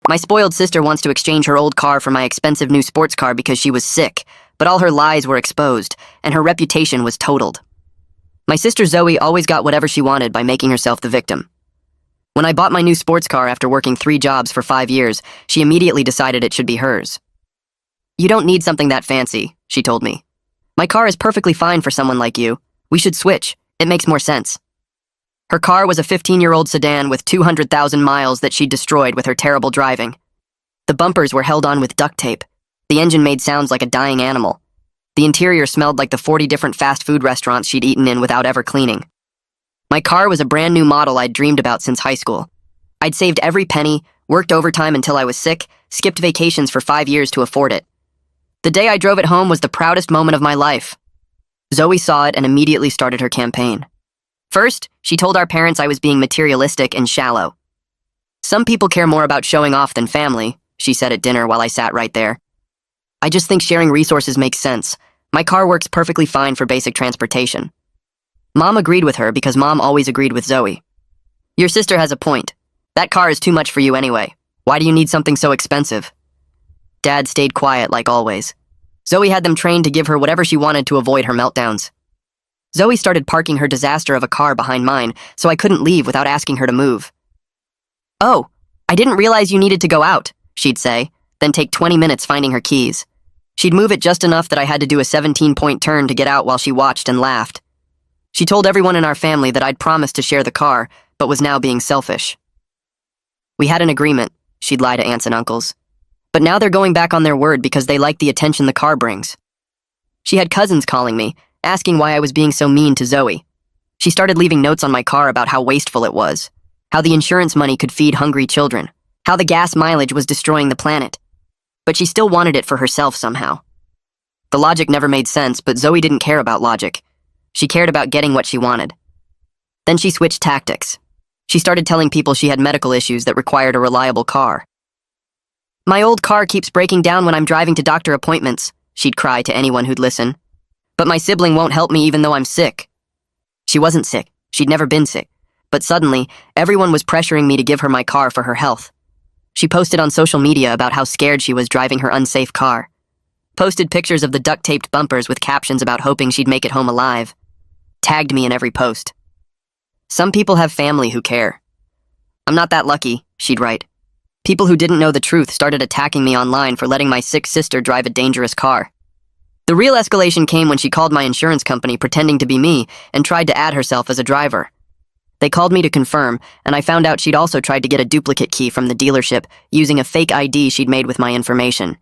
My spoiled sister wants to exchange her old car for my expensive new sports car because she was sick, but all her lies were exposed, and her reputation was totaled. My sister Zoe always got whatever she wanted by making herself the victim. When I bought my new sports car after working 3 jobs for 5 years, she immediately decided it should be hers. "You don't need something that fancy," she told me. "My car is perfectly fine for someone like you. We should switch. It makes more sense." Her car was a 15-year-old sedan with 200,000 miles that she'd destroyed with her terrible driving. The bumpers were held on with duct tape. The engine made sounds like a dying animal. The interior smelled like the 40 different fast food restaurants she'd eaten in without ever cleaning. My car was a brand new model I'd dreamed about since high school. I'd saved every penny, worked overtime until I was sick, skipped vacations for 5 years to afford it. The day I drove it home was the proudest moment of my life. Zoe saw it and immediately started her campaign. First, she told our parents I was being materialistic and shallow. "Some people care more about showing off than family," she said at dinner while I sat right there. "I just think sharing resources makes sense. My car works perfectly fine for basic transportation." Mom agreed with her because Mom always agreed with Zoe. "Your sister has a point. That car is too much for you anyway. Why do you need something so expensive?" Dad stayed quiet like always. Zoe had them trained to give her whatever she wanted to avoid her meltdowns. Zoe started parking her disaster of a car behind mine, so I couldn't leave without asking her to move. "Oh, I didn't realize you needed to go out," she'd say, then take 20 minutes finding her keys. She'd move it just enough that I had to do a 17-point turn to get out while she watched and laughed. She told everyone in our family that I'd promised to share the car, but was now being selfish. "We had an agreement," she'd lie to aunts and uncles. "But now they're going back on their word because they like the attention the car brings." She had cousins calling me, asking why I was being so mean to Zoe. She started leaving notes on my car about how wasteful it was, how the insurance money could feed hungry children, how the gas mileage was destroying the planet. But she still wanted it for herself somehow. The logic never made sense, but Zoe didn't care about logic. She cared about getting what she wanted. Then she switched tactics. She started telling people she had medical issues that required a reliable car. "My old car keeps breaking down when I'm driving to doctor appointments," she'd cry to anyone who'd listen. "But my sibling won't help me even though I'm sick." She wasn't sick. She'd never been sick. But suddenly, everyone was pressuring me to give her my car for her health. She posted on social media about how scared she was driving her unsafe car. Posted pictures of the duct-taped bumpers with captions about hoping she'd make it home alive. Tagged me in every post. "Some people have family who care. I'm not that lucky," she'd write. People who didn't know the truth started attacking me online for letting my sick sister drive a dangerous car. The real escalation came when she called my insurance company pretending to be me and tried to add herself as a driver. They called me to confirm, and I found out she'd also tried to get a duplicate key from the dealership using a fake ID she'd made with my information.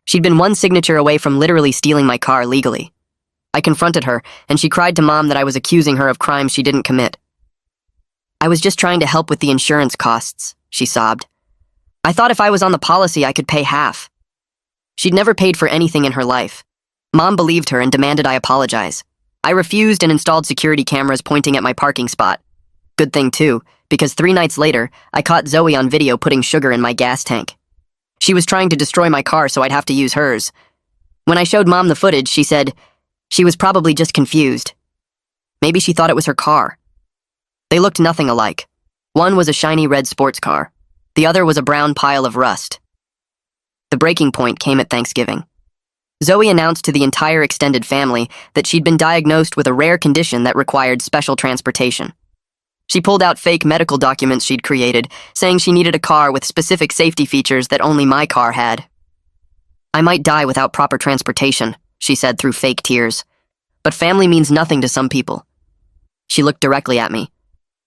She'd been one signature away from literally stealing my car legally. I confronted her, and she cried to Mom that I was accusing her of crimes she didn't commit. "I was just trying to help with the insurance costs," she sobbed. "I thought if I was on the policy, I could pay half." She'd never paid for anything in her life. Mom believed her and demanded I apologize. I refused and installed security cameras pointing at my parking spot. Good thing too, because 3 nights later, I caught Zoe on video putting sugar in my gas tank. She was trying to destroy my car so I'd have to use hers. When I showed Mom the footage, she said she was probably just confused. Maybe she thought it was her car. They looked nothing alike. One was a shiny red sports car. The other was a brown pile of rust. The breaking point came at Thanksgiving. Zoe announced to the entire extended family that she'd been diagnosed with a rare condition that required special transportation. She pulled out fake medical documents she'd created, saying she needed a car with specific safety features that only my car had. "I might die without proper transportation," she said through fake tears. "But family means nothing to some people." She looked directly at me.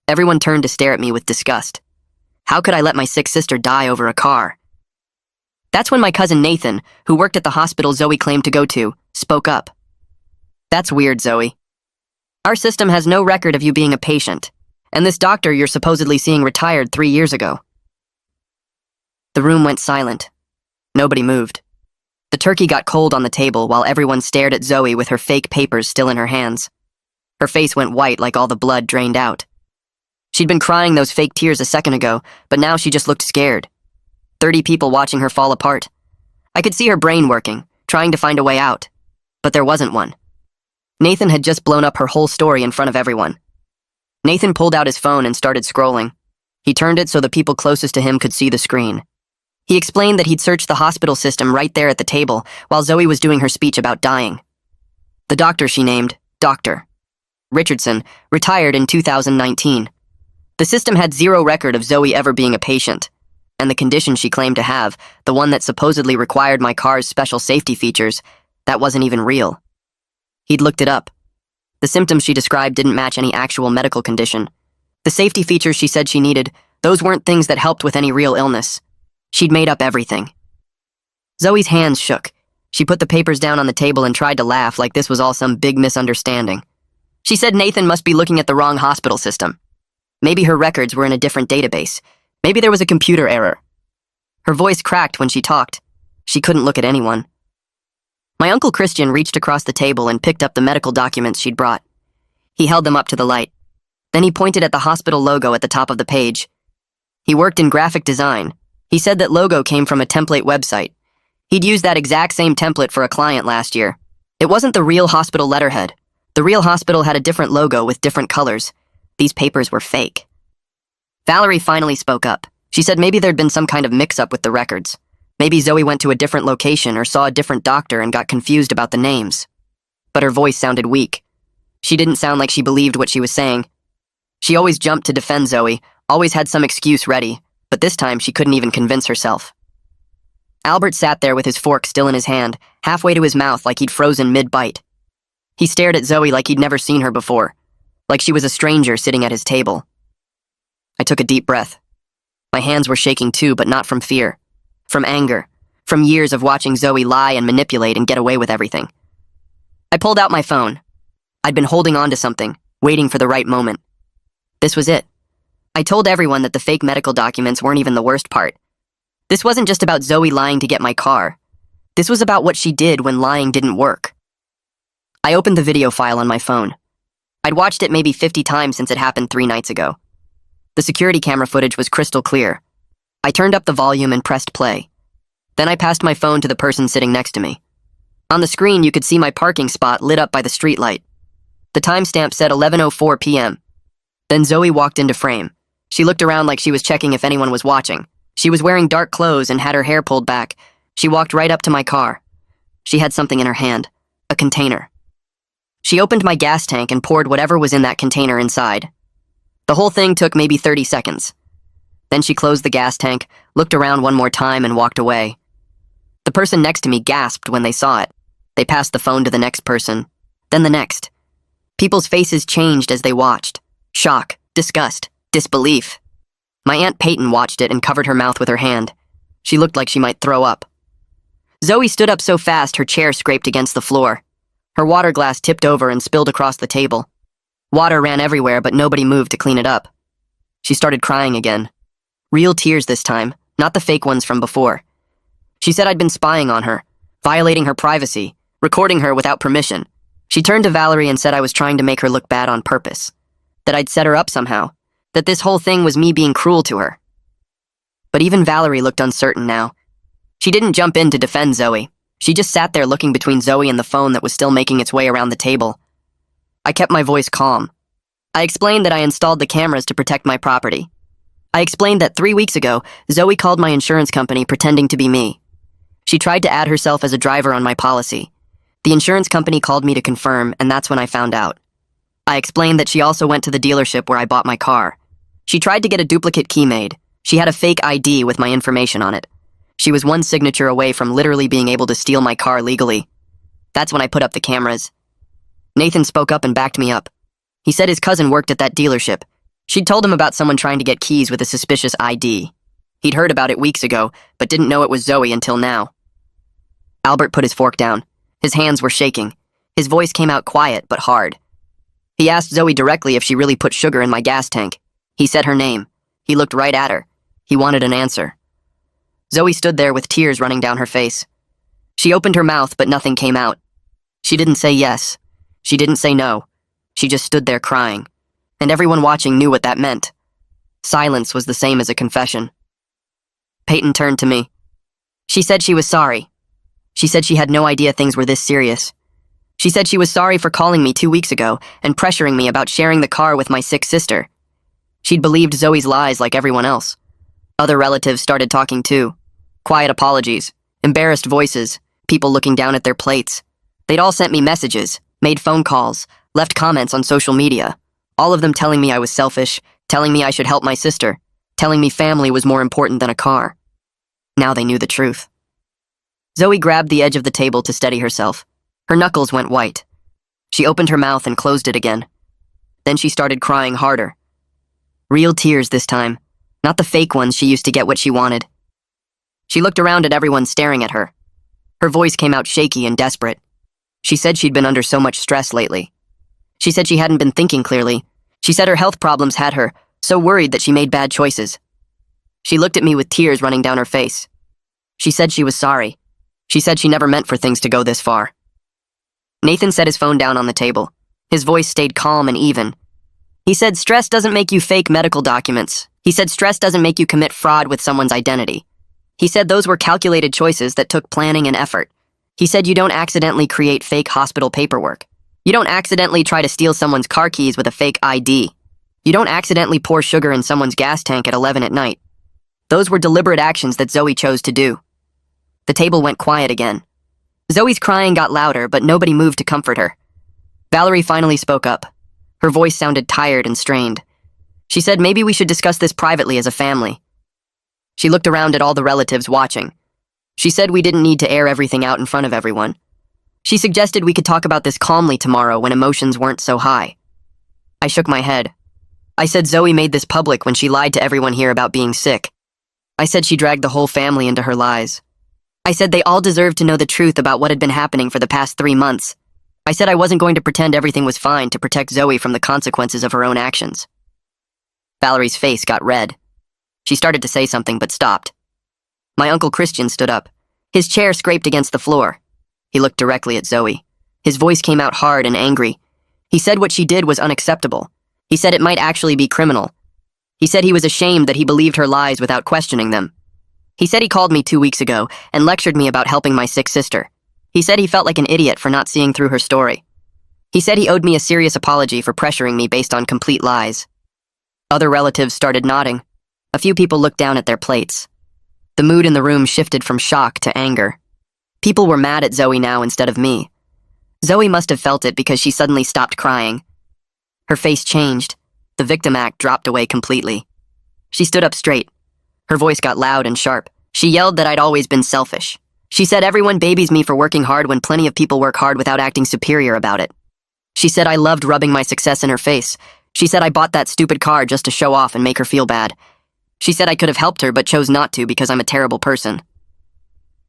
Everyone turned to stare at me with disgust. How could I let my sick sister die over a car? That's when my cousin Nathan, who worked at the hospital Zoe claimed to go to, spoke up. "That's weird, Zoe. Our system has no record of you being a patient, and this doctor you're supposedly seeing retired 3 years ago." The room went silent. Nobody moved. The turkey got cold on the table while everyone stared at Zoe with her fake papers still in her hands. Her face went white like all the blood drained out. She'd been crying those fake tears a second ago, but now she just looked scared. 30 people watching her fall apart. I could see her brain working, trying to find a way out. But there wasn't one. Nathan had just blown up her whole story in front of everyone. Nathan pulled out his phone and started scrolling. He turned it so the people closest to him could see the screen. He explained that he'd searched the hospital system right there at the table while Zoe was doing her speech about dying. The doctor she named, Dr. Richardson, retired in 2019. The system had zero record of Zoe ever being a patient, and the condition she claimed to have, the one that supposedly required my car's special safety features, that wasn't even real. He'd looked it up. The symptoms she described didn't match any actual medical condition. The safety features she said she needed, those weren't things that helped with any real illness. She'd made up everything. Zoe's hands shook. She put the papers down on the table and tried to laugh like this was all some big misunderstanding. She said Nathan must be looking at the wrong hospital system. Maybe her records were in a different database. Maybe there was a computer error. Her voice cracked when she talked. She couldn't look at anyone. My Uncle Christian reached across the table and picked up the medical documents she'd brought. He held them up to the light. Then he pointed at the hospital logo at the top of the page. He worked in graphic design. He said that logo came from a template website. He'd used that exact same template for a client last year. It wasn't the real hospital letterhead. The real hospital had a different logo with different colors. These papers were fake. Valerie finally spoke up. She said maybe there'd been some kind of mix-up with the records. Maybe Zoe went to a different location or saw a different doctor and got confused about the names. But her voice sounded weak. She didn't sound like she believed what she was saying. She always jumped to defend Zoe, always had some excuse ready, but this time she couldn't even convince herself. Albert sat there with his fork still in his hand, halfway to his mouth like he'd frozen mid-bite. He stared at Zoe like he'd never seen her before, like she was a stranger sitting at his table. I took a deep breath. My hands were shaking too, but not from fear. From anger. From years of watching Zoe lie and manipulate and get away with everything. I pulled out my phone. I'd been holding on to something, waiting for the right moment. This was it. I told everyone that the fake medical documents weren't even the worst part. This wasn't just about Zoe lying to get my car. This was about what she did when lying didn't work. I opened the video file on my phone. I'd watched it maybe 50 times since it happened 3 nights ago. The security camera footage was crystal clear. I turned up the volume and pressed play. Then I passed my phone to the person sitting next to me. On the screen, you could see my parking spot lit up by the streetlight. The timestamp said 11:04 p.m. Then Zoe walked into frame. She looked around like she was checking if anyone was watching. She was wearing dark clothes and had her hair pulled back. She walked right up to my car. She had something in her hand. A container. She opened my gas tank and poured whatever was in that container inside. The whole thing took maybe 30 seconds. Then she closed the gas tank, looked around one more time, and walked away. The person next to me gasped when they saw it. They passed the phone to the next person, then the next. People's faces changed as they watched. Shock, disgust, disbelief. My Aunt Peyton watched it and covered her mouth with her hand. She looked like she might throw up. Zoe stood up so fast her chair scraped against the floor. Her water glass tipped over and spilled across the table. Water ran everywhere, but nobody moved to clean it up. She started crying again. Real tears this time, not the fake ones from before. She said I'd been spying on her, violating her privacy, recording her without permission. She turned to Valerie and said I was trying to make her look bad on purpose, that I'd set her up somehow, that this whole thing was me being cruel to her. But even Valerie looked uncertain now. She didn't jump in to defend Zoe. She just sat there looking between Zoe and the phone that was still making its way around the table. I kept my voice calm. I explained that I installed the cameras to protect my property. I explained that 3 weeks ago, Zoe called my insurance company pretending to be me. She tried to add herself as a driver on my policy. The insurance company called me to confirm, and that's when I found out. I explained that she also went to the dealership where I bought my car. She tried to get a duplicate key made. She had a fake ID with my information on it. She was one signature away from literally being able to steal my car legally. That's when I put up the cameras. Nathan spoke up and backed me up. He said his cousin worked at that dealership. She'd told him about someone trying to get keys with a suspicious ID. He'd heard about it weeks ago, but didn't know it was Zoe until now. Albert put his fork down. His hands were shaking. His voice came out quiet but hard. He asked Zoe directly if she really put sugar in my gas tank. He said her name. He looked right at her. He wanted an answer. Zoe stood there with tears running down her face. She opened her mouth, but nothing came out. She didn't say yes. She didn't say no. She just stood there crying. And everyone watching knew what that meant. Silence was the same as a confession. Peyton turned to me. She said she was sorry. She said she had no idea things were this serious. She said she was sorry for calling me 2 weeks ago and pressuring me about sharing the car with my sick sister. She'd believed Zoe's lies like everyone else. Other relatives started talking too. Quiet apologies, embarrassed voices, people looking down at their plates. They'd all sent me messages, made phone calls, left comments on social media, all of them telling me I was selfish, telling me I should help my sister, telling me family was more important than a car. Now they knew the truth. Zoe grabbed the edge of the table to steady herself. Her knuckles went white. She opened her mouth and closed it again. Then she started crying harder. Real tears this time, not the fake ones she used to get what she wanted. She looked around at everyone staring at her. Her voice came out shaky and desperate. She said she'd been under so much stress lately. She said she hadn't been thinking clearly. She said her health problems had her so worried that she made bad choices. She looked at me with tears running down her face. She said she was sorry. She said she never meant for things to go this far. Nathan set his phone down on the table. His voice stayed calm and even. He said stress doesn't make you fake medical documents. He said stress doesn't make you commit fraud with someone's identity. He said those were calculated choices that took planning and effort. He said you don't accidentally create fake hospital paperwork. You don't accidentally try to steal someone's car keys with a fake ID. You don't accidentally pour sugar in someone's gas tank at 11 at night. Those were deliberate actions that Zoe chose to do. The table went quiet again. Zoe's crying got louder, but nobody moved to comfort her. Valerie finally spoke up. Her voice sounded tired and strained. She said maybe we should discuss this privately as a family. She looked around at all the relatives watching. She said we didn't need to air everything out in front of everyone. She suggested we could talk about this calmly tomorrow when emotions weren't so high. I shook my head. I said Zoe made this public when she lied to everyone here about being sick. I said she dragged the whole family into her lies. I said they all deserved to know the truth about what had been happening for the past 3 months. I said I wasn't going to pretend everything was fine to protect Zoe from the consequences of her own actions. Valerie's face got red. She started to say something but stopped. My Uncle Christian stood up. His chair scraped against the floor. He looked directly at Zoe. His voice came out hard and angry. He said what she did was unacceptable. He said it might actually be criminal. He said he was ashamed that he believed her lies without questioning them. He said he called me 2 weeks ago and lectured me about helping my sick sister. He said he felt like an idiot for not seeing through her story. He said he owed me a serious apology for pressuring me based on complete lies. Other relatives started nodding. A few people looked down at their plates. The mood in the room shifted from shock to anger. People were mad at Zoe now instead of me. Zoe must have felt it because she suddenly stopped crying. Her face changed. The victim act dropped away completely. She stood up straight. Her voice got loud and sharp. She yelled that I'd always been selfish. She said everyone babies me for working hard when plenty of people work hard without acting superior about it. She said I loved rubbing my success in her face. She said I bought that stupid car just to show off and make her feel bad. She said I could have helped her but chose not to because I'm a terrible person.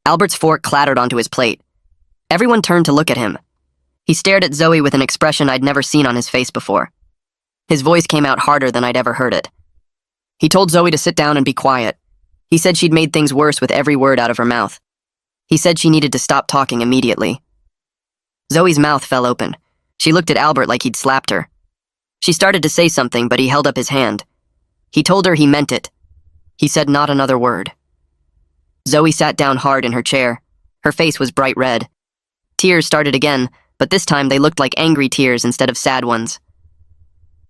Albert's fork clattered onto his plate. Everyone turned to look at him. He stared at Zoe with an expression I'd never seen on his face before. His voice came out harder than I'd ever heard it. He told Zoe to sit down and be quiet. He said she'd made things worse with every word out of her mouth. He said she needed to stop talking immediately. Zoe's mouth fell open. She looked at Albert like he'd slapped her. She started to say something, but he held up his hand. He told her he meant it. He said not another word. Zoe sat down hard in her chair. Her face was bright red. Tears started again, but this time they looked like angry tears instead of sad ones.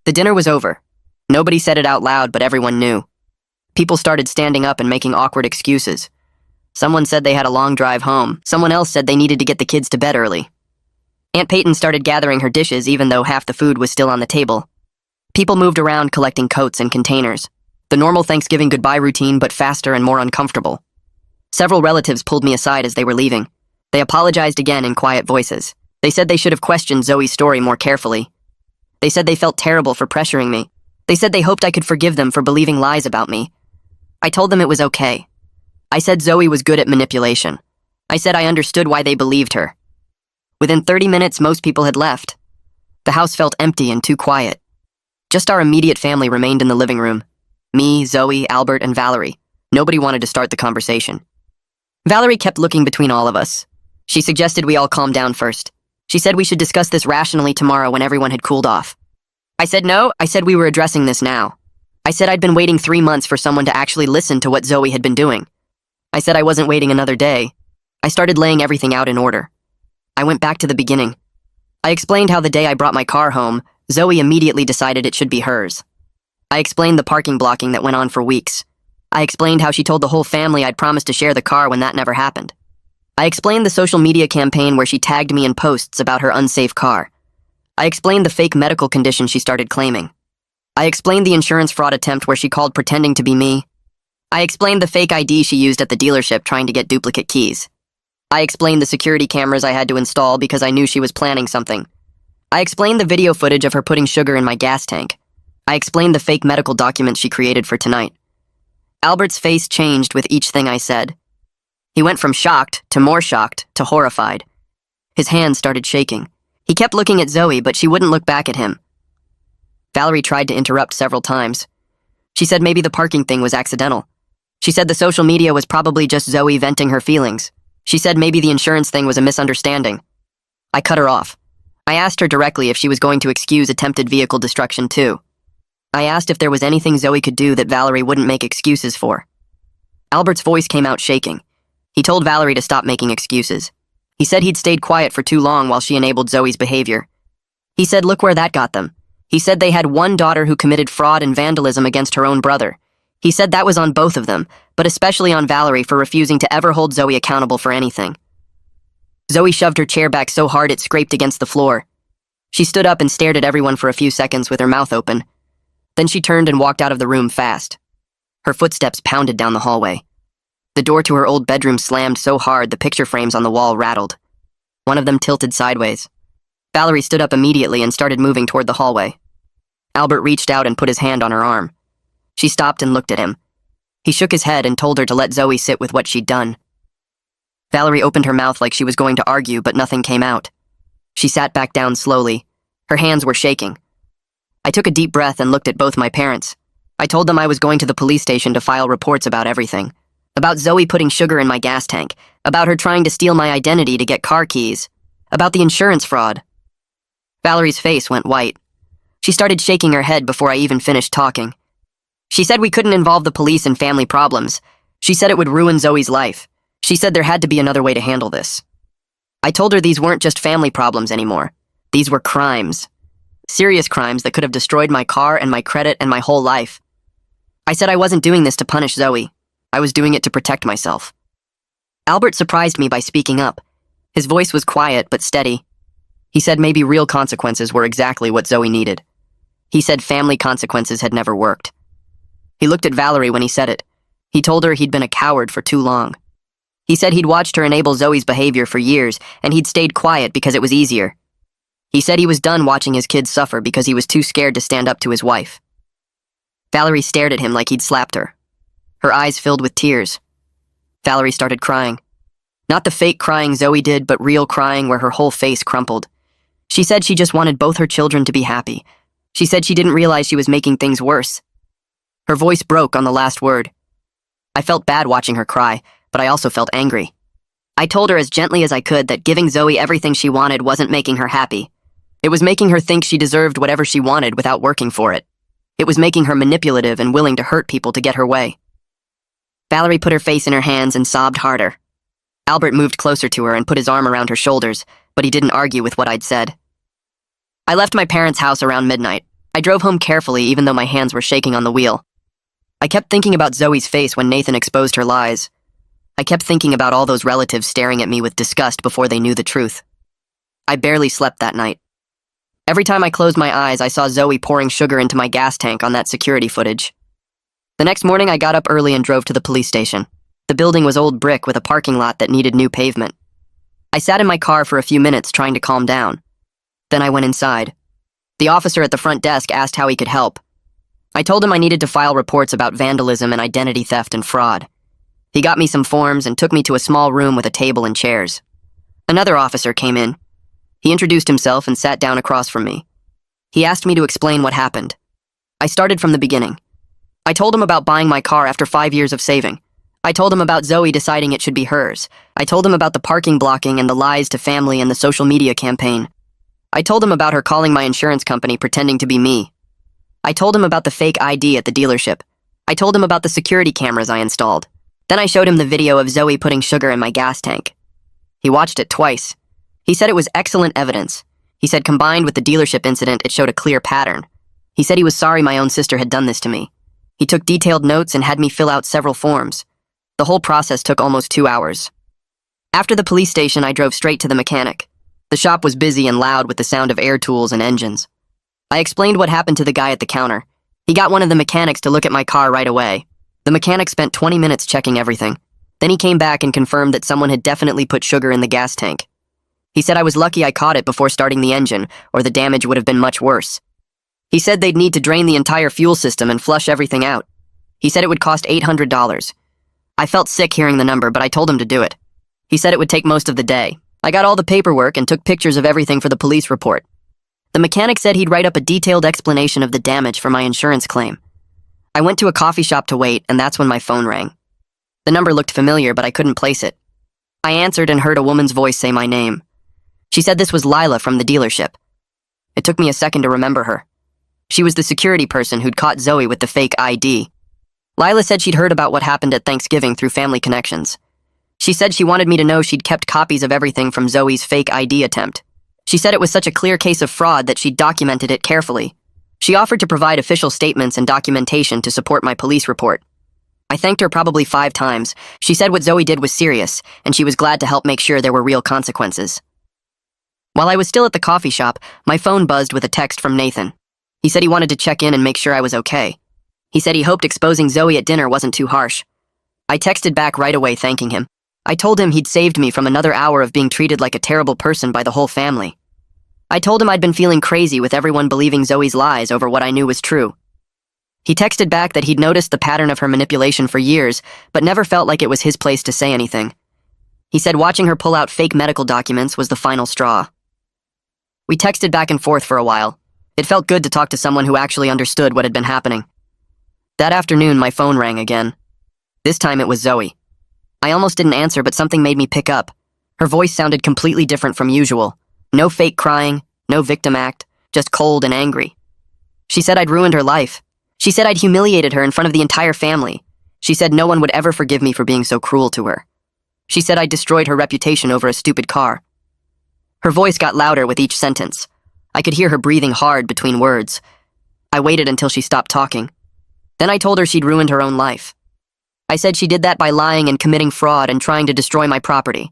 The dinner was over. Nobody said it out loud, but everyone knew. People started standing up and making awkward excuses. Someone said they had a long drive home. Someone else said they needed to get the kids to bed early. Aunt Peyton started gathering her dishes even though half the food was still on the table. People moved around collecting coats and containers. The normal Thanksgiving goodbye routine, but faster and more uncomfortable. Several relatives pulled me aside as they were leaving. They apologized again in quiet voices. They said they should have questioned Zoe's story more carefully. They said they felt terrible for pressuring me. They said they hoped I could forgive them for believing lies about me. I told them it was okay. I said Zoe was good at manipulation. I said I understood why they believed her. Within 30 minutes, most people had left. The house felt empty and too quiet. Just our immediate family remained in the living room. Me, Zoe, Albert, and Valerie. Nobody wanted to start the conversation. Valerie kept looking between all of us. She suggested we all calm down first. She said we should discuss this rationally tomorrow when everyone had cooled off. I said no. I said we were addressing this now. I said I'd been waiting 3 months for someone to actually listen to what Zoe had been doing. I said I wasn't waiting another day. I started laying everything out in order. I went back to the beginning. I explained how the day I brought my car home, Zoe immediately decided it should be hers. I explained the parking blocking that went on for weeks. I explained how she told the whole family I'd promised to share the car when that never happened. I explained the social media campaign where she tagged me in posts about her unsafe car. I explained the fake medical condition she started claiming. I explained the insurance fraud attempt where she called pretending to be me. I explained the fake ID she used at the dealership trying to get duplicate keys. I explained the security cameras I had to install because I knew she was planning something. I explained the video footage of her putting sugar in my gas tank. I explained the fake medical documents she created for tonight. Albert's face changed with each thing I said. He went from shocked to horrified. His hands started shaking. He kept looking at Zoe, but she wouldn't look back at him. Valerie tried to interrupt several times. She said maybe the parking thing was accidental. She said the social media was probably just Zoe venting her feelings. She said maybe the insurance thing was a misunderstanding. I cut her off. I asked her directly if she was going to excuse attempted vehicle destruction too. I asked if there was anything Zoe could do that Valerie wouldn't make excuses for. Albert's voice came out shaking. He told Valerie to stop making excuses. He said he'd stayed quiet for too long while she enabled Zoe's behavior. He said look where that got them. He said they had one daughter who committed fraud and vandalism against her own brother. He said that was on both of them, but especially on Valerie for refusing to ever hold Zoe accountable for anything. Zoe shoved her chair back so hard it scraped against the floor. She stood up and stared at everyone for a few seconds with her mouth open. Then she turned and walked out of the room fast. Her footsteps pounded down the hallway. The door to her old bedroom slammed so hard the picture frames on the wall rattled. One of them tilted sideways. Valerie stood up immediately and started moving toward the hallway. Albert reached out and put his hand on her arm. She stopped and looked at him. He shook his head and told her to let Zoe sit with what she'd done. Valerie opened her mouth like she was going to argue, but nothing came out. She sat back down slowly. Her hands were shaking. I took a deep breath and looked at both my parents. I told them I was going to the police station to file reports about everything. About Zoe putting sugar in my gas tank. About her trying to steal my identity to get car keys. About the insurance fraud. Valerie's face went white. She started shaking her head before I even finished talking. She said we couldn't involve the police in family problems. She said it would ruin Zoe's life. She said there had to be another way to handle this. I told her these weren't just family problems anymore. These were crimes. Serious crimes that could have destroyed my car and my credit and my whole life. I said I wasn't doing this to punish Zoe. I was doing it to protect myself. Albert surprised me by speaking up. His voice was quiet but steady. He said maybe real consequences were exactly what Zoe needed. He said family consequences had never worked. He looked at Valerie when he said it. He told her he'd been a coward for too long. He said he'd watched her enable Zoe's behavior for years, and he'd stayed quiet because it was easier. He said he was done watching his kids suffer because he was too scared to stand up to his wife. Valerie stared at him like he'd slapped her. Her eyes filled with tears. Valerie started crying. Not the fake crying Zoe did, but real crying where her whole face crumpled. She said she just wanted both her children to be happy. She said she didn't realize she was making things worse. Her voice broke on the last word. I felt bad watching her cry, but I also felt angry. I told her as gently as I could that giving Zoe everything she wanted wasn't making her happy. It was making her think she deserved whatever she wanted without working for it. It was making her manipulative and willing to hurt people to get her way. Valerie put her face in her hands and sobbed harder. Albert moved closer to her and put his arm around her shoulders, but he didn't argue with what I'd said. I left my parents' house around midnight. I drove home carefully even though my hands were shaking on the wheel. I kept thinking about Zoe's face when Nathan exposed her lies. I kept thinking about all those relatives staring at me with disgust before they knew the truth. I barely slept that night. Every time I closed my eyes, I saw Zoe pouring sugar into my gas tank on that security footage. The next morning, I got up early and drove to the police station. The building was old brick with a parking lot that needed new pavement. I sat in my car for a few minutes trying to calm down. Then I went inside. The officer at the front desk asked how he could help. I told him I needed to file reports about vandalism and identity theft and fraud. He got me some forms and took me to a small room with a table and chairs. Another officer came in. He introduced himself and sat down across from me. He asked me to explain what happened. I started from the beginning. I told him about buying my car after 5 years of saving. I told him about Zoe deciding it should be hers. I told him about the parking blocking and the lies to family and the social media campaign. I told him about her calling my insurance company pretending to be me. I told him about the fake ID at the dealership. I told him about the security cameras I installed. Then I showed him the video of Zoe putting sugar in my gas tank. He watched it twice. He said it was excellent evidence. He said combined with the dealership incident, it showed a clear pattern. He said he was sorry my own sister had done this to me. He took detailed notes and had me fill out several forms. The whole process took almost 2 hours. After the police station, I drove straight to the mechanic. The shop was busy and loud with the sound of air tools and engines. I explained what happened to the guy at the counter. He got one of the mechanics to look at my car right away. The mechanic spent 20 minutes checking everything. Then he came back and confirmed that someone had definitely put sugar in the gas tank. He said I was lucky I caught it before starting the engine, or the damage would have been much worse. He said they'd need to drain the entire fuel system and flush everything out. He said it would cost $800. I felt sick hearing the number, but I told him to do it. He said it would take most of the day. I got all the paperwork and took pictures of everything for the police report. The mechanic said he'd write up a detailed explanation of the damage for my insurance claim. I went to a coffee shop to wait, and that's when my phone rang. The number looked familiar, but I couldn't place it. I answered and heard a woman's voice say my name. She said this was Lila from the dealership. It took me a second to remember her. She was the security person who'd caught Zoe with the fake ID. Lila said she'd heard about what happened at Thanksgiving through family connections. She said she wanted me to know she'd kept copies of everything from Zoe's fake ID attempt. She said it was such a clear case of fraud that she'd documented it carefully. She offered to provide official statements and documentation to support my police report. I thanked her probably 5 times. She said what Zoe did was serious, and she was glad to help make sure there were real consequences. While I was still at the coffee shop, my phone buzzed with a text from Nathan. He said he wanted to check in and make sure I was okay. He said he hoped exposing Zoe at dinner wasn't too harsh. I texted back right away thanking him. I told him he'd saved me from another hour of being treated like a terrible person by the whole family. I told him I'd been feeling crazy with everyone believing Zoe's lies over what I knew was true. He texted back that he'd noticed the pattern of her manipulation for years, but never felt like it was his place to say anything. He said watching her pull out fake medical documents was the final straw. We texted back and forth for a while. It felt good to talk to someone who actually understood what had been happening. That afternoon, my phone rang again. This time it was Zoe. I almost didn't answer, but something made me pick up. Her voice sounded completely different from usual. No fake crying, no victim act, just cold and angry. She said I'd ruined her life. She said I'd humiliated her in front of the entire family. She said no one would ever forgive me for being so cruel to her. She said I'd destroyed her reputation over a stupid car. Her voice got louder with each sentence. I could hear her breathing hard between words. I waited until she stopped talking. Then I told her she'd ruined her own life. I said she did that by lying and committing fraud and trying to destroy my property.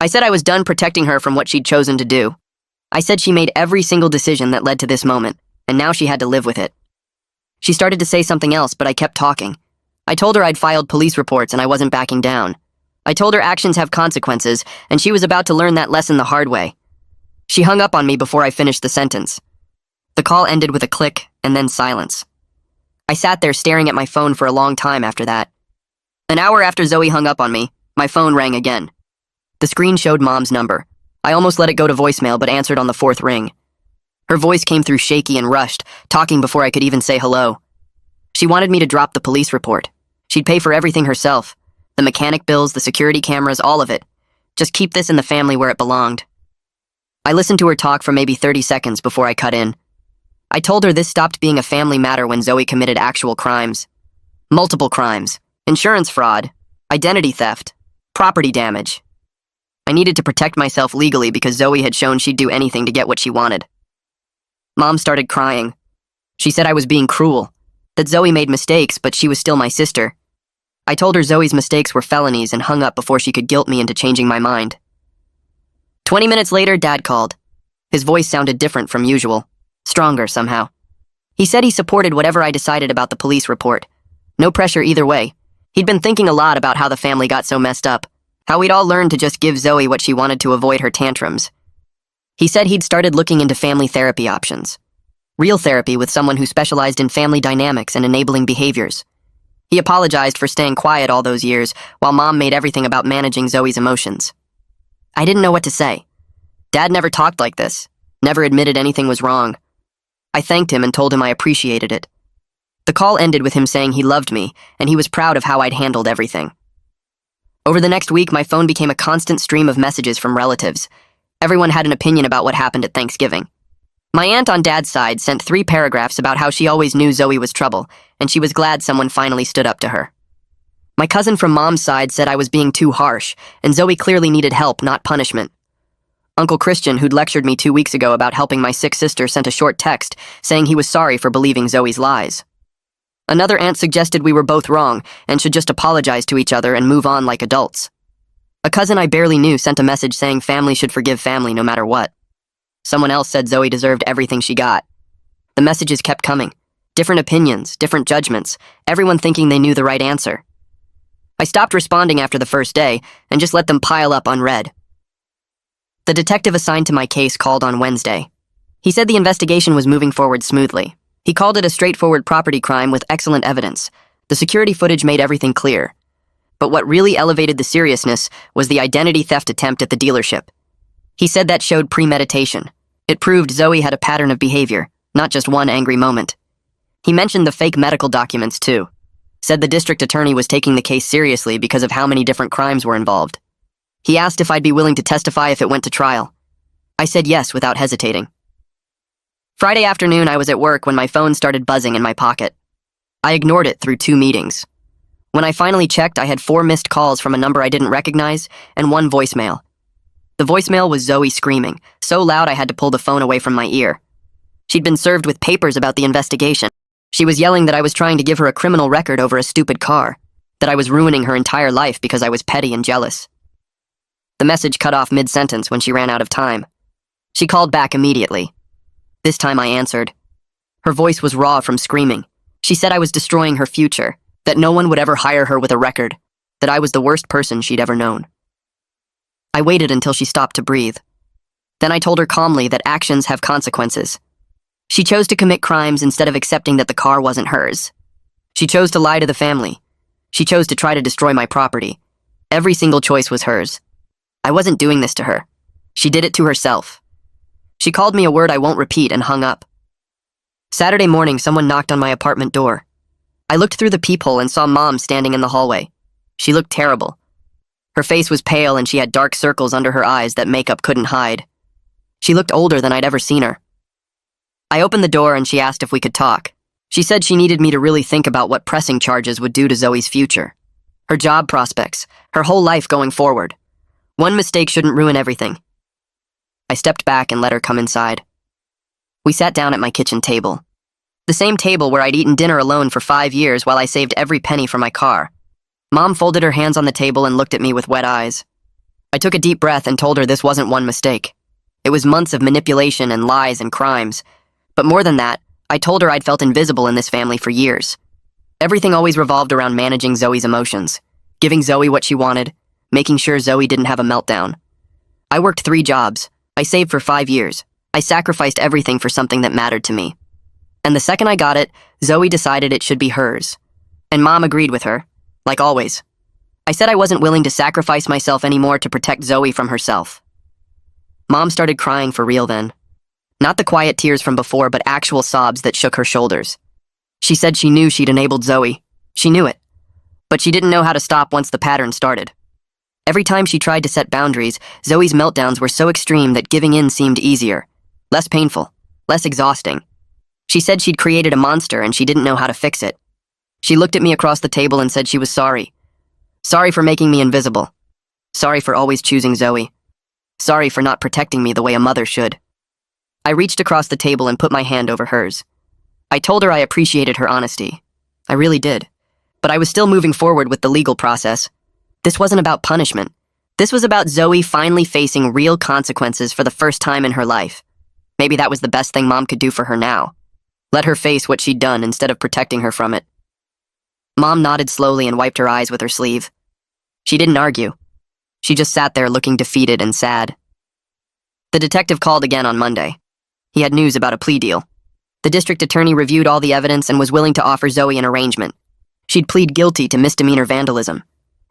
I said I was done protecting her from what she'd chosen to do. I said she made every single decision that led to this moment, and now she had to live with it. She started to say something else, but I kept talking. I told her I'd filed police reports and I wasn't backing down. I told her actions have consequences, and she was about to learn that lesson the hard way. She hung up on me before I finished the sentence. The call ended with a click and then silence. I sat there staring at my phone for a long time after that. An hour after Zoe hung up on me, my phone rang again. The screen showed Mom's number. I almost let it go to voicemail, but answered on the 4th ring. Her voice came through shaky and rushed, talking before I could even say hello. She wanted me to drop the police report. She'd pay for everything herself. The mechanic bills, the security cameras, all of it. Just keep this in the family where it belonged. I listened to her talk for maybe 30 seconds before I cut in. I told her this stopped being a family matter when Zoe committed actual crimes. Multiple crimes. Insurance fraud. Identity theft. Property damage. I needed to protect myself legally because Zoe had shown she'd do anything to get what she wanted. Mom started crying. She said I was being cruel, that Zoe made mistakes, but she was still my sister. I told her Zoe's mistakes were felonies and hung up before she could guilt me into changing my mind. 20 minutes later, Dad called. His voice sounded different from usual, stronger somehow. He said he supported whatever I decided about the police report. No pressure either way. He'd been thinking a lot about how the family got so messed up, how we'd all learned to just give Zoe what she wanted to avoid her tantrums. He said he'd started looking into family therapy options. Real therapy with someone who specialized in family dynamics and enabling behaviors. He apologized for staying quiet all those years, while Mom made everything about managing Zoe's emotions. I didn't know what to say. Dad never talked like this, never admitted anything was wrong. I thanked him and told him I appreciated it. The call ended with him saying he loved me, and he was proud of how I'd handled everything. Over the next week, my phone became a constant stream of messages from relatives. Everyone had an opinion about what happened at Thanksgiving. My aunt on Dad's side sent 3 paragraphs about how she always knew Zoe was trouble, and she was glad someone finally stood up to her. My cousin from Mom's side said I was being too harsh, and Zoe clearly needed help, not punishment. Uncle Christian, who'd lectured me 2 weeks ago about helping my sick sister, sent a short text saying he was sorry for believing Zoe's lies. Another aunt suggested we were both wrong and should just apologize to each other and move on like adults. A cousin I barely knew sent a message saying family should forgive family no matter what. Someone else said Zoe deserved everything she got. The messages kept coming. Different opinions, different judgments, everyone thinking they knew the right answer. I stopped responding after the first day and just let them pile up unread. The detective assigned to my case called on Wednesday. He said the investigation was moving forward smoothly. He called it a straightforward property crime with excellent evidence. The security footage made everything clear. But what really elevated the seriousness was the identity theft attempt at the dealership. He said that showed premeditation. It proved Zoe had a pattern of behavior, not just one angry moment. He mentioned the fake medical documents, too. Said the district attorney was taking the case seriously because of how many different crimes were involved. He asked if I'd be willing to testify if it went to trial. I said yes without hesitating. Friday afternoon, I was at work when my phone started buzzing in my pocket. I ignored it through 2 meetings. When I finally checked, I had 4 missed calls from a number I didn't recognize and 1 voicemail. The voicemail was Zoe screaming, so loud I had to pull the phone away from my ear. She'd been served with papers about the investigation. She was yelling that I was trying to give her a criminal record over a stupid car, that I was ruining her entire life because I was petty and jealous. The message cut off mid-sentence when she ran out of time. She called back immediately. This time I answered. Her voice was raw from screaming. She said I was destroying her future, that no one would ever hire her with a record, that I was the worst person she'd ever known. I waited until she stopped to breathe. Then I told her calmly that actions have consequences. She chose to commit crimes instead of accepting that the car wasn't hers. She chose to lie to the family. She chose to try to destroy my property. Every single choice was hers. I wasn't doing this to her. She did it to herself. She called me a word I won't repeat and hung up. Saturday morning, someone knocked on my apartment door. I looked through the peephole and saw Mom standing in the hallway. She looked terrible. Her face was pale and she had dark circles under her eyes that makeup couldn't hide. She looked older than I'd ever seen her. I opened the door and she asked if we could talk. She said she needed me to really think about what pressing charges would do to Zoe's future. Her job prospects, her whole life going forward. One mistake shouldn't ruin everything. I stepped back and let her come inside. We sat down at my kitchen table. The same table where I'd eaten dinner alone for 5 years while I saved every penny for my car. Mom folded her hands on the table and looked at me with wet eyes. I took a deep breath and told her this wasn't one mistake. It was months of manipulation and lies and crimes. But more than that, I told her I'd felt invisible in this family for years. Everything always revolved around managing Zoe's emotions, giving Zoe what she wanted, making sure Zoe didn't have a meltdown. I worked 3 jobs. I saved for 5 years. I sacrificed everything for something that mattered to me. And the second I got it, Zoe decided it should be hers. And Mom agreed with her, like always. I said I wasn't willing to sacrifice myself anymore to protect Zoe from herself. Mom started crying for real then. Not the quiet tears from before, but actual sobs that shook her shoulders. She said she knew she'd enabled Zoe. She knew it. But she didn't know how to stop once the pattern started. Every time she tried to set boundaries, Zoe's meltdowns were so extreme that giving in seemed easier, less painful, less exhausting. She said she'd created a monster and she didn't know how to fix it. She looked at me across the table and said she was sorry. Sorry for making me invisible. Sorry for always choosing Zoe. Sorry for not protecting me the way a mother should. I reached across the table and put my hand over hers. I told her I appreciated her honesty. I really did. But I was still moving forward with the legal process. This wasn't about punishment. This was about Zoe finally facing real consequences for the first time in her life. Maybe that was the best thing Mom could do for her now. Let her face what she'd done instead of protecting her from it. Mom nodded slowly and wiped her eyes with her sleeve. She didn't argue. She just sat there looking defeated and sad. The detective called again on Monday. He had news about a plea deal. The district attorney reviewed all the evidence and was willing to offer Zoe an arrangement. She'd plead guilty to misdemeanor vandalism.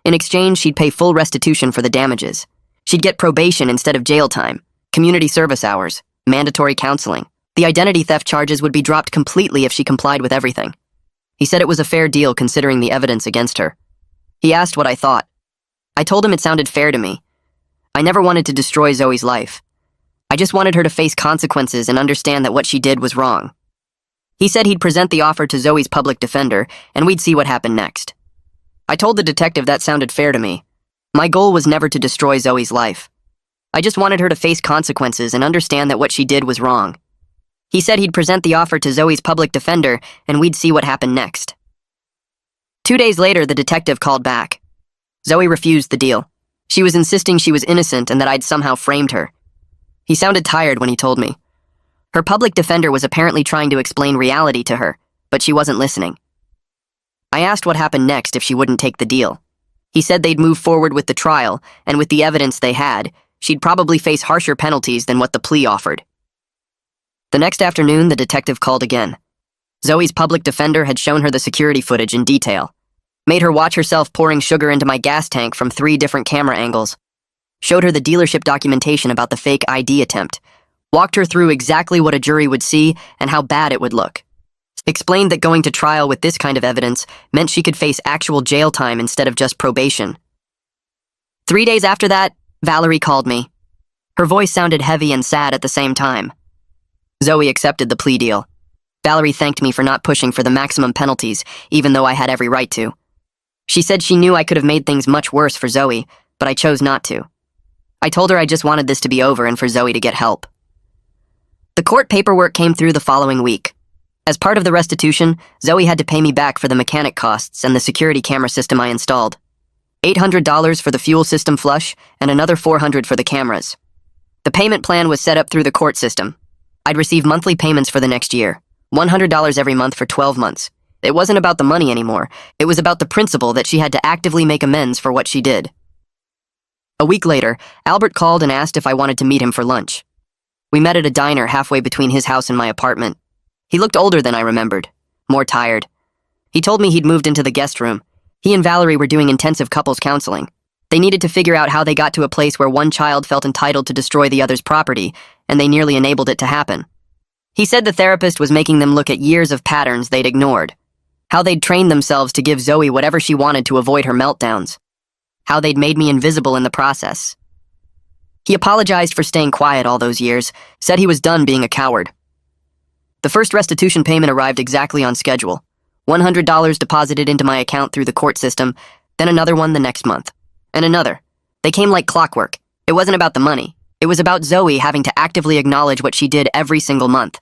In exchange, she'd pay full restitution for the damages. She'd get probation instead of jail time, community service hours, mandatory counseling. The identity theft charges would be dropped completely if she complied with everything. He said it was a fair deal considering the evidence against her. He asked what I thought. I told him it sounded fair to me. I never wanted to destroy Zoe's life. I just wanted her to face consequences and understand that what she did was wrong. He said he'd present the offer to Zoe's public defender, and we'd see what happened next. I told the detective that sounded fair to me. My goal was never to destroy Zoe's life. I just wanted her to face consequences and understand that what she did was wrong. He said he'd present the offer to Zoe's public defender, and we'd see what happened next. 2 days later, the detective called back. Zoe refused the deal. She was insisting she was innocent and that I'd somehow framed her. He sounded tired when he told me. Her public defender was apparently trying to explain reality to her, but she wasn't listening. I asked what happened next if she wouldn't take the deal. He said they'd move forward with the trial, and with the evidence they had, she'd probably face harsher penalties than what the plea offered. The next afternoon, the detective called again. Zoe's public defender had shown her the security footage in detail, made her watch herself pouring sugar into my gas tank from 3 different camera angles, showed her the dealership documentation about the fake ID attempt, walked her through exactly what a jury would see and how bad it would look, explained that going to trial with this kind of evidence meant she could face actual jail time instead of just probation. 3 days after that, Valerie called me. Her voice sounded heavy and sad at the same time. Zoe accepted the plea deal. Valerie thanked me for not pushing for the maximum penalties, even though I had every right to. She said she knew I could have made things much worse for Zoe, but I chose not to. I told her I just wanted this to be over and for Zoe to get help. The court paperwork came through the following week. As part of the restitution, Zoe had to pay me back for the mechanic costs and the security camera system I installed. $800 for the fuel system flush and another $400 for the cameras. The payment plan was set up through the court system. I'd receive monthly payments for the next year, $100 every month for 12 months. It wasn't about the money anymore. It was about the principle that she had to actively make amends for what she did. A week later, Albert called and asked if I wanted to meet him for lunch. We met at a diner halfway between his house and my apartment. He looked older than I remembered, more tired. He told me he'd moved into the guest room. He and Valerie were doing intensive couples counseling. They needed to figure out how they got to a place where one child felt entitled to destroy the other's property, and they nearly enabled it to happen. He said the therapist was making them look at years of patterns they'd ignored. How they'd trained themselves to give Zoe whatever she wanted to avoid her meltdowns. How they'd made me invisible in the process. He apologized for staying quiet all those years, said he was done being a coward. The first restitution payment arrived exactly on schedule. $100 deposited into my account through the court system, then another one the next month. And another. They came like clockwork. It wasn't about the money. It was about Zoe having to actively acknowledge what she did every single month,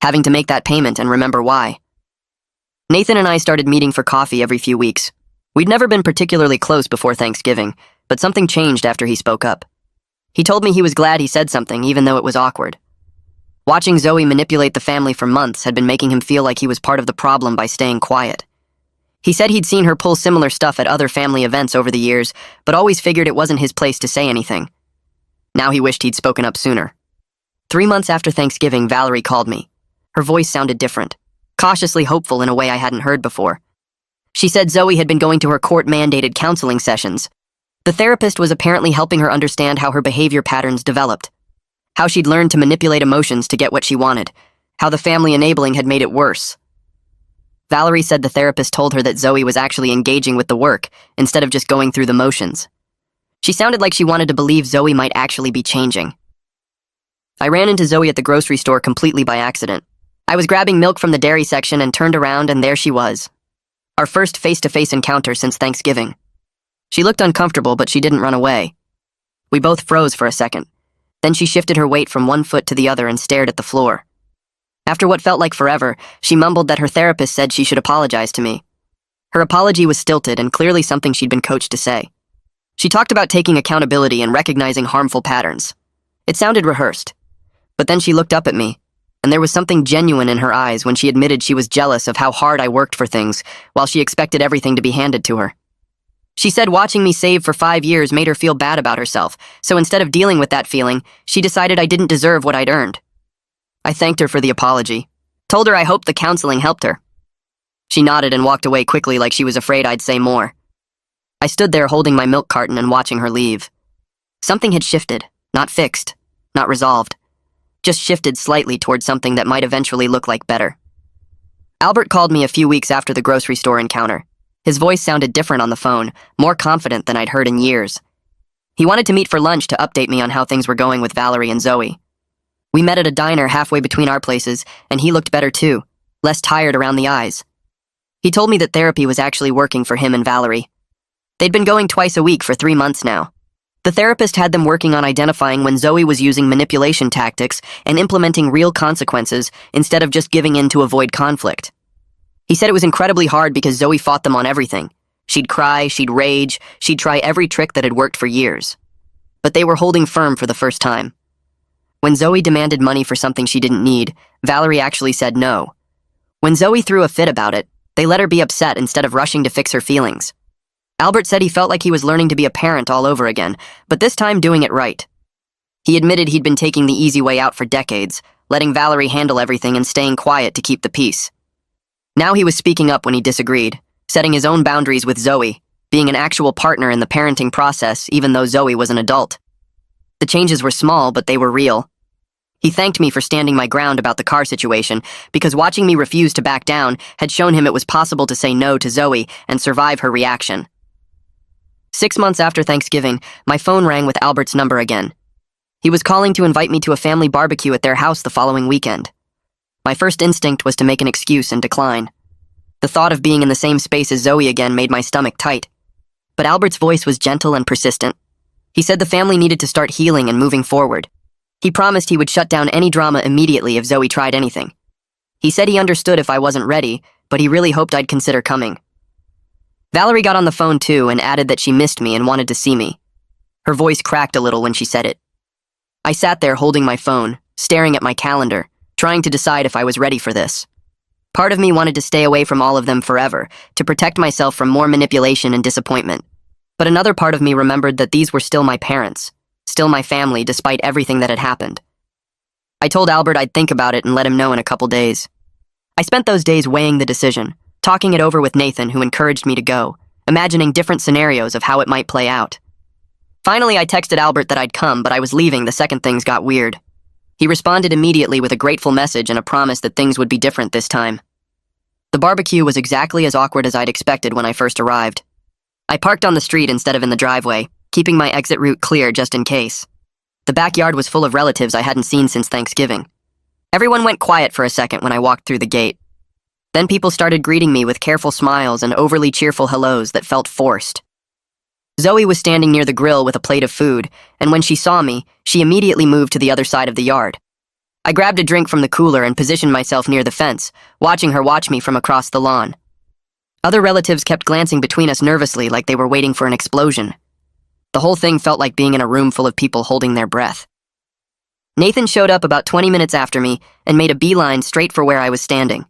having to make that payment and remember why. Nathan and I started meeting for coffee every few weeks. We'd never been particularly close before Thanksgiving, but something changed after he spoke up. He told me he was glad he said something, even though it was awkward. Watching Zoe manipulate the family for months had been making him feel like he was part of the problem by staying quiet. He said he'd seen her pull similar stuff at other family events over the years, but always figured it wasn't his place to say anything. Now he wished he'd spoken up sooner. 3 months after Thanksgiving, Valerie called me. Her voice sounded different, cautiously hopeful in a way I hadn't heard before. She said Zoe had been going to her court-mandated counseling sessions. The therapist was apparently helping her understand how her behavior patterns developed, how she'd learned to manipulate emotions to get what she wanted, how the family enabling had made it worse. Valerie said the therapist told her that Zoe was actually engaging with the work instead of just going through the motions. She sounded like she wanted to believe Zoe might actually be changing. I ran into Zoe at the grocery store completely by accident. I was grabbing milk from the dairy section and turned around, and there she was. Our first face-to-face encounter since Thanksgiving. She looked uncomfortable, but she didn't run away. We both froze for a second. Then she shifted her weight from one foot to the other and stared at the floor. After what felt like forever, she mumbled that her therapist said she should apologize to me. Her apology was stilted and clearly something she'd been coached to say. She talked about taking accountability and recognizing harmful patterns. It sounded rehearsed. But then she looked up at me, and there was something genuine in her eyes when she admitted she was jealous of how hard I worked for things, while she expected everything to be handed to her. She said watching me save for 5 years made her feel bad about herself, so instead of dealing with that feeling, she decided I didn't deserve what I'd earned. I thanked her for the apology, told her I hoped the counseling helped her. She nodded and walked away quickly like she was afraid I'd say more. I stood there holding my milk carton and watching her leave. Something had shifted, not fixed, not resolved, just shifted slightly towards something that might eventually look like better. Albert called me a few weeks after the grocery store encounter. His voice sounded different on the phone, more confident than I'd heard in years. He wanted to meet for lunch to update me on how things were going with Valerie and Zoe. We met at a diner halfway between our places, and he looked better too, less tired around the eyes. He told me that therapy was actually working for him and Valerie. They'd been going twice a week for 3 months now. The therapist had them working on identifying when Zoe was using manipulation tactics and implementing real consequences instead of just giving in to avoid conflict. He said it was incredibly hard because Zoe fought them on everything. She'd cry, she'd rage, she'd try every trick that had worked for years. But they were holding firm for the first time. When Zoe demanded money for something she didn't need, Valerie actually said no. When Zoe threw a fit about it, they let her be upset instead of rushing to fix her feelings. Albert said he felt like he was learning to be a parent all over again, but this time doing it right. He admitted he'd been taking the easy way out for decades, letting Valerie handle everything and staying quiet to keep the peace. Now he was speaking up when he disagreed, setting his own boundaries with Zoe, being an actual partner in the parenting process even though Zoe was an adult. The changes were small, but they were real. He thanked me for standing my ground about the car situation, because watching me refuse to back down had shown him it was possible to say no to Zoe and survive her reaction. 6 months after Thanksgiving, my phone rang with Albert's number again. He was calling to invite me to a family barbecue at their house the following weekend. My first instinct was to make an excuse and decline. The thought of being in the same space as Zoe again made my stomach tight. But Albert's voice was gentle and persistent. He said the family needed to start healing and moving forward. He promised he would shut down any drama immediately if Zoe tried anything. He said he understood if I wasn't ready, but he really hoped I'd consider coming. Valerie got on the phone too and added that she missed me and wanted to see me. Her voice cracked a little when she said it. I sat there holding my phone, staring at my calendar, trying to decide if I was ready for this. Part of me wanted to stay away from all of them forever, to protect myself from more manipulation and disappointment. But another part of me remembered that these were still my parents, still my family despite everything that had happened. I told Albert I'd think about it and let him know in a couple days. I spent those days weighing the decision, talking it over with Nathan, who encouraged me to go, imagining different scenarios of how it might play out. Finally, I texted Albert that I'd come, but I was leaving the second things got weird. He responded immediately with a grateful message and a promise that things would be different this time. The barbecue was exactly as awkward as I'd expected when I first arrived. I parked on the street instead of in the driveway, keeping my exit route clear just in case. The backyard was full of relatives I hadn't seen since Thanksgiving. Everyone went quiet for a second when I walked through the gate. Then people started greeting me with careful smiles and overly cheerful hellos that felt forced. Zoe was standing near the grill with a plate of food, and when she saw me, she immediately moved to the other side of the yard. I grabbed a drink from the cooler and positioned myself near the fence, watching her watch me from across the lawn. Other relatives kept glancing between us nervously like they were waiting for an explosion. The whole thing felt like being in a room full of people holding their breath. Nathan showed up about 20 minutes after me and made a beeline straight for where I was standing.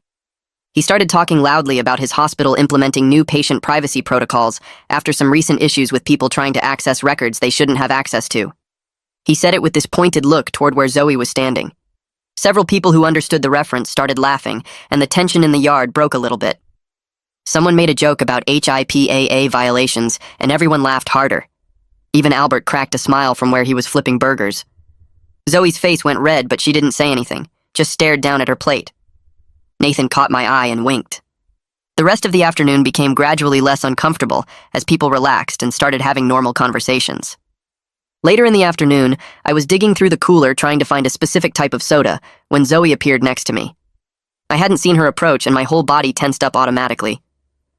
He started talking loudly about his hospital implementing new patient privacy protocols after some recent issues with people trying to access records they shouldn't have access to. He said it with this pointed look toward where Zoe was standing. Several people who understood the reference started laughing, and the tension in the yard broke a little bit. Someone made a joke about HIPAA violations, and everyone laughed harder. Even Albert cracked a smile from where he was flipping burgers. Zoe's face went red, but she didn't say anything, just stared down at her plate. Nathan caught my eye and winked. The rest of the afternoon became gradually less uncomfortable as people relaxed and started having normal conversations. Later in the afternoon, I was digging through the cooler trying to find a specific type of soda when Zoe appeared next to me. I hadn't seen her approach and my whole body tensed up automatically.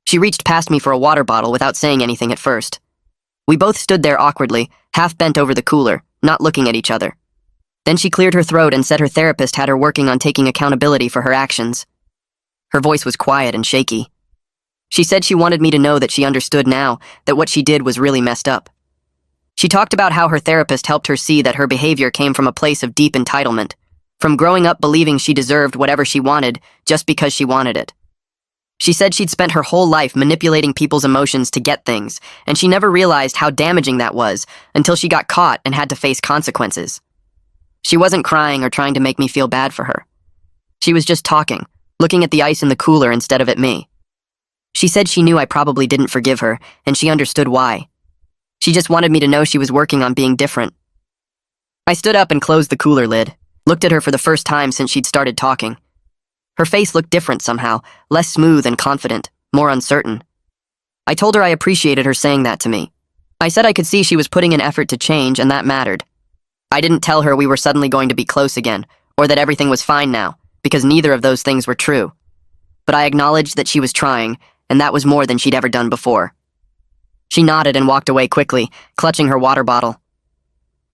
She reached past me for a water bottle without saying anything at first. We both stood there awkwardly, half bent over the cooler, not looking at each other. Then she cleared her throat and said her therapist had her working on taking accountability for her actions. Her voice was quiet and shaky. She said she wanted me to know that she understood now that what she did was really messed up. She talked about how her therapist helped her see that her behavior came from a place of deep entitlement, from growing up believing she deserved whatever she wanted just because she wanted it. She said she'd spent her whole life manipulating people's emotions to get things, and she never realized how damaging that was until she got caught and had to face consequences. She wasn't crying or trying to make me feel bad for her. She was just talking, looking at the ice in the cooler instead of at me. She said she knew I probably didn't forgive her, and she understood why. She just wanted me to know she was working on being different. I stood up and closed the cooler lid, looked at her for the first time since she'd started talking. Her face looked different somehow, less smooth and confident, more uncertain. I told her I appreciated her saying that to me. I said I could see she was putting an effort to change, and that mattered. I didn't tell her we were suddenly going to be close again, or that everything was fine now, because neither of those things were true. But I acknowledged that she was trying, and that was more than she'd ever done before. She nodded and walked away quickly, clutching her water bottle.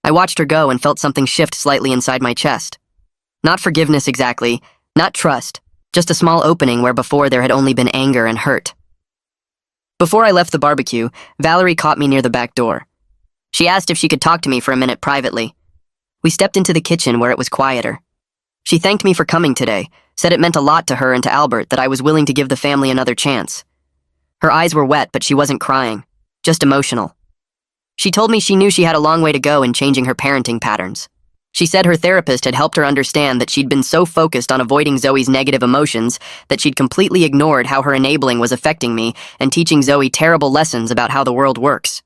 I watched her go and felt something shift slightly inside my chest. Not forgiveness exactly, not trust, just a small opening where before there had only been anger and hurt. Before I left the barbecue, Valerie caught me near the back door. She asked if she could talk to me for a minute privately. We stepped into the kitchen where it was quieter. She thanked me for coming today, said it meant a lot to her and to Albert that I was willing to give the family another chance. Her eyes were wet, but she wasn't crying, just emotional. She told me she knew she had a long way to go in changing her parenting patterns. She said her therapist had helped her understand that she'd been so focused on avoiding Zoe's negative emotions that she'd completely ignored how her enabling was affecting me and teaching Zoe terrible lessons about how the world works.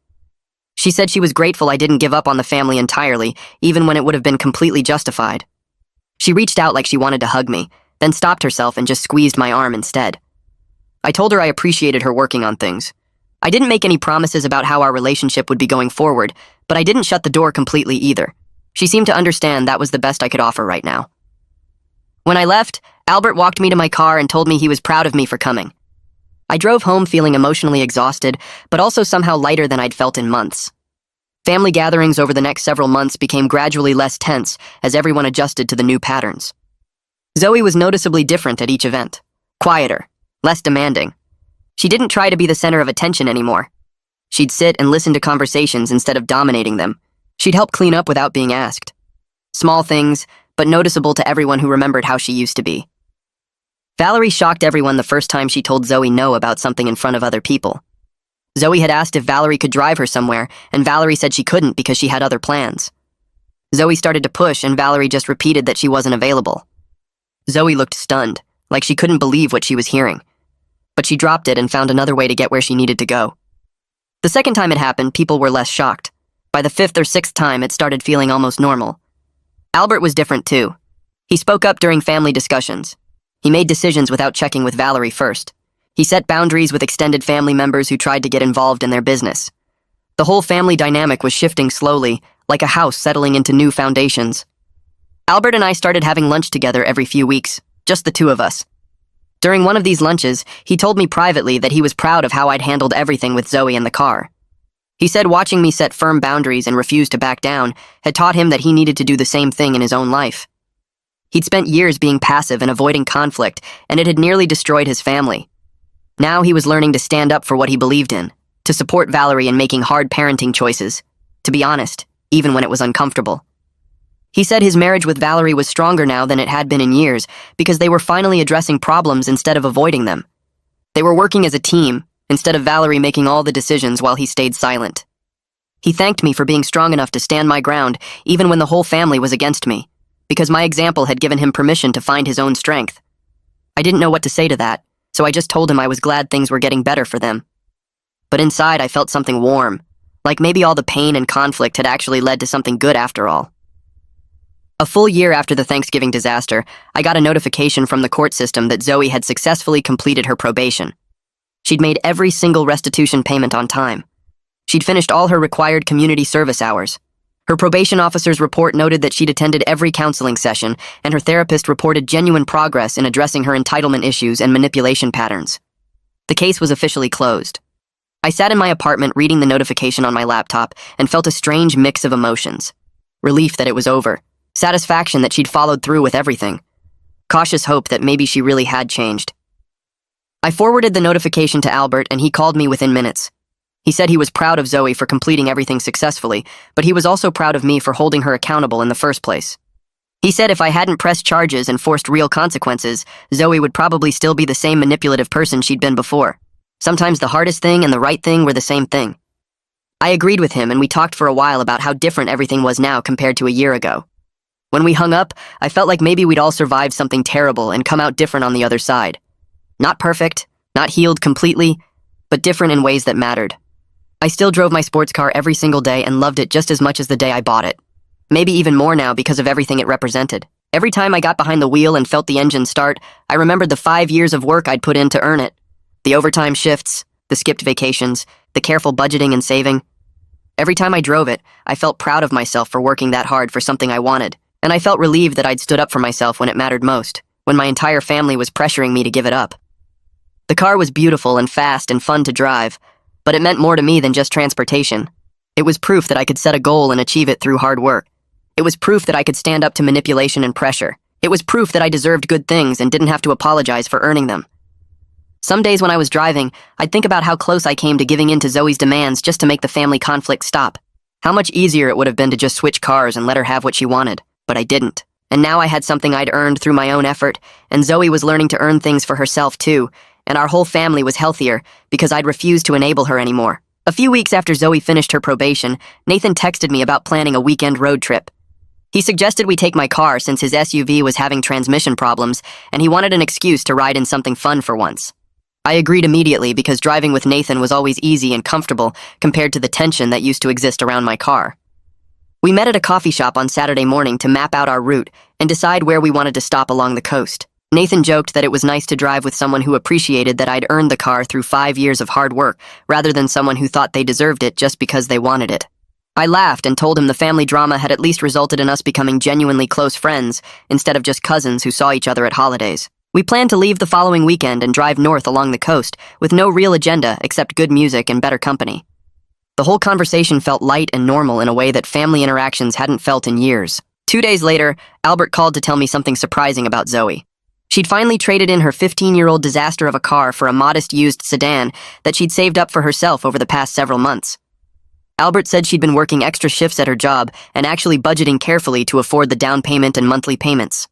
She said she was grateful I didn't give up on the family entirely, even when it would have been completely justified. She reached out like she wanted to hug me, then stopped herself and just squeezed my arm instead. I told her I appreciated her working on things. I didn't make any promises about how our relationship would be going forward, but I didn't shut the door completely either. She seemed to understand that was the best I could offer right now. When I left, Albert walked me to my car and told me he was proud of me for coming. I drove home feeling emotionally exhausted, but also somehow lighter than I'd felt in months. Family gatherings over the next several months became gradually less tense as everyone adjusted to the new patterns. Zoe was noticeably different at each event, quieter, less demanding. She didn't try to be the center of attention anymore. She'd sit and listen to conversations instead of dominating them. She'd help clean up without being asked. Small things, but noticeable to everyone who remembered how she used to be. Valerie shocked everyone the first time she told Zoe no about something in front of other people. Zoe had asked if Valerie could drive her somewhere, and Valerie said she couldn't because she had other plans. Zoe started to push, and Valerie just repeated that she wasn't available. Zoe looked stunned, like she couldn't believe what she was hearing. But she dropped it and found another way to get where she needed to go. The second time it happened, people were less shocked. By the fifth or sixth time, it started feeling almost normal. Albert was different too. He spoke up during family discussions. He made decisions without checking with Valerie first. He set boundaries with extended family members who tried to get involved in their business. The whole family dynamic was shifting slowly, like a house settling into new foundations. Albert and I started having lunch together every few weeks, just the two of us. During one of these lunches, he told me privately that he was proud of how I'd handled everything with Zoe in the car. He said watching me set firm boundaries and refuse to back down had taught him that he needed to do the same thing in his own life. He'd spent years being passive and avoiding conflict, and it had nearly destroyed his family. Now he was learning to stand up for what he believed in, to support Valerie in making hard parenting choices, to be honest, even when it was uncomfortable. He said his marriage with Valerie was stronger now than it had been in years because they were finally addressing problems instead of avoiding them. They were working as a team, instead of Valerie making all the decisions while he stayed silent. He thanked me for being strong enough to stand my ground even when the whole family was against me, because my example had given him permission to find his own strength. I didn't know what to say to that, so I just told him I was glad things were getting better for them. But inside I felt something warm, like maybe all the pain and conflict had actually led to something good after all. A full year after the Thanksgiving disaster, I got a notification from the court system that Zoe had successfully completed her probation. She'd made every single restitution payment on time. She'd finished all her required community service hours. Her probation officer's report noted that she'd attended every counseling session, and her therapist reported genuine progress in addressing her entitlement issues and manipulation patterns. The case was officially closed. I sat in my apartment reading the notification on my laptop and felt a strange mix of emotions. Relief that it was over. Satisfaction that she'd followed through with everything. Cautious hope that maybe she really had changed. I forwarded the notification to Albert, and he called me within minutes. He said he was proud of Zoe for completing everything successfully, but he was also proud of me for holding her accountable in the first place. He said if I hadn't pressed charges and forced real consequences, Zoe would probably still be the same manipulative person she'd been before. Sometimes the hardest thing and the right thing were the same thing. I agreed with him, and we talked for a while about how different everything was now compared to a year ago. When we hung up, I felt like maybe we'd all survived something terrible and come out different on the other side. Not perfect, not healed completely, but different in ways that mattered. I still drove my sports car every single day and loved it just as much as the day I bought it. Maybe even more now because of everything it represented. Every time I got behind the wheel and felt the engine start, I remembered the 5 years of work I'd put in to earn it. The overtime shifts, the skipped vacations, the careful budgeting and saving. Every time I drove it, I felt proud of myself for working that hard for something I wanted, and I felt relieved that I'd stood up for myself when it mattered most, when my entire family was pressuring me to give it up. The car was beautiful and fast and fun to drive, but it meant more to me than just transportation. It was proof that I could set a goal and achieve it through hard work. It was proof that I could stand up to manipulation and pressure. It was proof that I deserved good things and didn't have to apologize for earning them. Some days when I was driving, I'd think about how close I came to giving in to Zoe's demands just to make the family conflict stop. How much easier it would have been to just switch cars and let her have what she wanted, but I didn't. And now I had something I'd earned through my own effort, and Zoe was learning to earn things for herself too, and our whole family was healthier because I'd refused to enable her anymore. A few weeks after Zoe finished her probation, Nathan texted me about planning a weekend road trip. He suggested we take my car since his SUV was having transmission problems, and he wanted an excuse to ride in something fun for once. I agreed immediately because driving with Nathan was always easy and comfortable compared to the tension that used to exist around my car. We met at a coffee shop on Saturday morning to map out our route and decide where we wanted to stop along the coast. Nathan joked that it was nice to drive with someone who appreciated that I'd earned the car through 5 years of hard work rather than someone who thought they deserved it just because they wanted it. I laughed and told him the family drama had at least resulted in us becoming genuinely close friends instead of just cousins who saw each other at holidays. We planned to leave the following weekend and drive north along the coast with no real agenda except good music and better company. The whole conversation felt light and normal in a way that family interactions hadn't felt in years. 2 days later, Albert called to tell me something surprising about Zoe. She'd finally traded in her 15-year-old disaster of a car for a modest used sedan that she'd saved up for herself over the past several months. Albert said she'd been working extra shifts at her job and actually budgeting carefully to afford the down payment and monthly payments.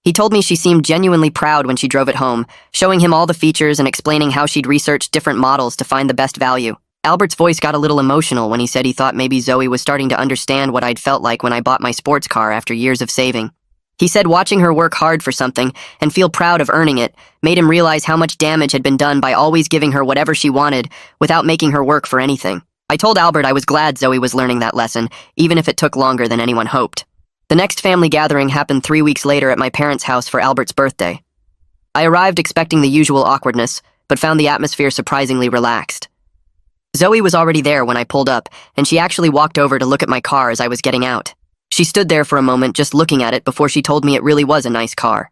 He told me she seemed genuinely proud when she drove it home, showing him all the features and explaining how she'd researched different models to find the best value. Albert's voice got a little emotional when he said he thought maybe Zoe was starting to understand what I'd felt like when I bought my sports car after years of saving. He said watching her work hard for something and feel proud of earning it made him realize how much damage had been done by always giving her whatever she wanted without making her work for anything. I told Albert I was glad Zoe was learning that lesson, even if it took longer than anyone hoped. The next family gathering happened 3 weeks later at my parents' house for Albert's birthday. I arrived expecting the usual awkwardness, but found the atmosphere surprisingly relaxed. Zoe was already there when I pulled up, and she actually walked over to look at my car as I was getting out. She stood there for a moment just looking at it before she told me it really was a nice car.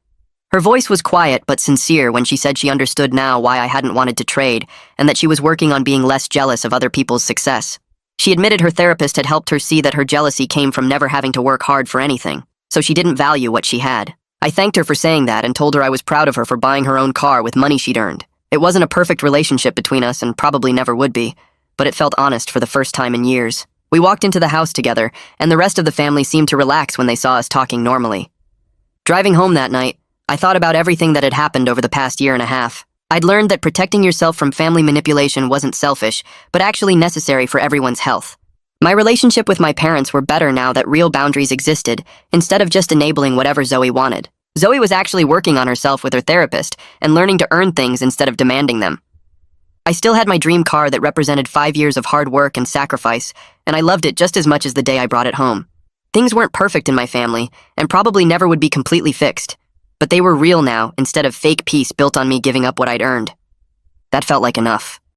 Her voice was quiet but sincere when she said she understood now why I hadn't wanted to trade, and that she was working on being less jealous of other people's success. She admitted her therapist had helped her see that her jealousy came from never having to work hard for anything, so she didn't value what she had. I thanked her for saying that and told her I was proud of her for buying her own car with money she'd earned. It wasn't a perfect relationship between us and probably never would be, but it felt honest for the first time in years. We walked into the house together, and the rest of the family seemed to relax when they saw us talking normally. Driving home that night, I thought about everything that had happened over the past year and a half. I'd learned that protecting yourself from family manipulation wasn't selfish, but actually necessary for everyone's health. My relationship with my parents were better now that real boundaries existed, instead of just enabling whatever Zoe wanted. Zoe was actually working on herself with her therapist and learning to earn things instead of demanding them. I still had my dream car that represented 5 years of hard work and sacrifice, and I loved it just as much as the day I brought it home. Things weren't perfect in my family, and probably never would be completely fixed, but they were real now instead of fake peace built on me giving up what I'd earned. That felt like enough.